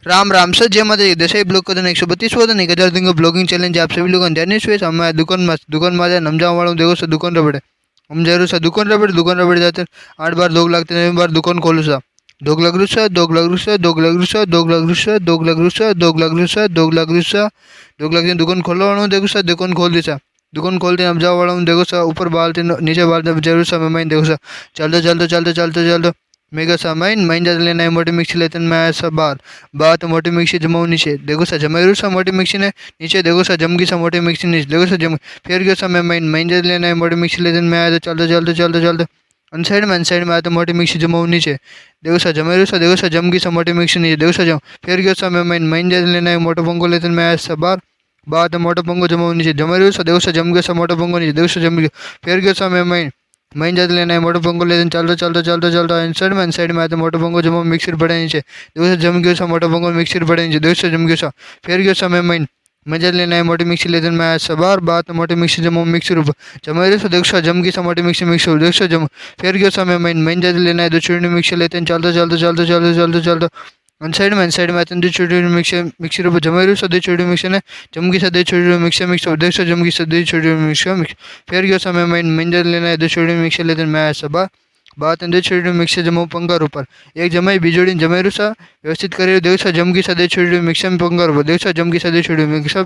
Ram Ram sir, जय माता दी। Dashain blog का 132 वजन 1000 दिन का ब्लॉगिंग चैलेंज आप सभी लोगों ने ध्यान से हमारे दुकान में हम जाने वाला हूँ। देखो सर दुकान रबड़े हम जरूर सर दुकान रबड़े जाते 8 बार दोग लगते 9 बार दुकान खोलू सा दोग लग रू सा दोग लग रू सा दोग लग रू सा दोग लग रू सा दोग लग रू सा दोग लग रू सा दोग लग रू सा दोग लग दुकान खोलने वाला हूँ। देखो सर दुकान खोल दी सा दुकान खोलते हम जाने वाला हूँ। देखो सर ऊपर बाल्टी नीचे बाल्टी जरूर सा मैं देखो सर चलते चलते चलते चलते चलते मेगा सा माइन जाते लेना है। मोटी मिक्सी लेते मैं ऐसा बार बात मोटी मिक्सी जमाऊ नीचे देखो सा जमाई सा मोटी मिक्सी ने नीचे देखो सा जमगी सा मोटी मिक्सी नीचे देखो सा जम फिर गया सा मैं माइन जाते लेना है। मोटी मिक्सी लेते मैं आया चलते चलते चलते चलते अन साइड में आया तो मोटी मिक्सी जमाऊ नीचे देखो सा जमाई सा देखो सा जमगी सा मोटी मिक्सी नीचे देखो सा जम फिर गया सा मैं माइन जाते लेना है। मोटो पंगो लेते मैं आया सा बार बात मोटो पंगो जमाऊ नीचे जमाई सा देखो सा जम गया सा मोटो पंगो नीचे देखो सा जम गया फिर गया सा मैं माइन जाते लेना है। मोटो पंगो लेते चलते चलते चलते चलते इन साइड में आते मोटो पंगो जमा मिक्सर पड़े नीचे देखो सा जम गया सा मोटो पंगो मिक्सर पड़े नीचे देखो सा जम गया सा फिर गया सा मैं मजा लेना है। मोटी मिक्सी लेते मैं सबार बात मोटी मिक्सी जमा मिक्सर ऊपर जमा रहे देखो सा जम गई सा मोटी मिक्सी मिक्सर देखो सा जम फिर गया सा मैं माइन जाते लेना है। दो छोटी मिक्सर लेते हैं चलते चलते चलते चलते चलते चलते इन साइड में आते हैं। दो छोटी मिक्सर ऊपर जमा रहे दो छोटी मिक्सर ने जम गई सा दो छोटी मिक्सर मिक्सर देखो सा जम गई सा दो छोटी मिक्सर फिर गया सा मैं माइन जाते लेना है। दो छोटी मिक्सर लेते मैं सबार बात दो छोटी मिक्सर जमा पंगार ऊपर एक जमाई बीजोड़ी जमाई सा व्यवस्थित करे देखो सा जमगी सा दो छोटी मिक्सर में पंगार ऊपर देखो सा जमगी सा दो छोटी मिक्सर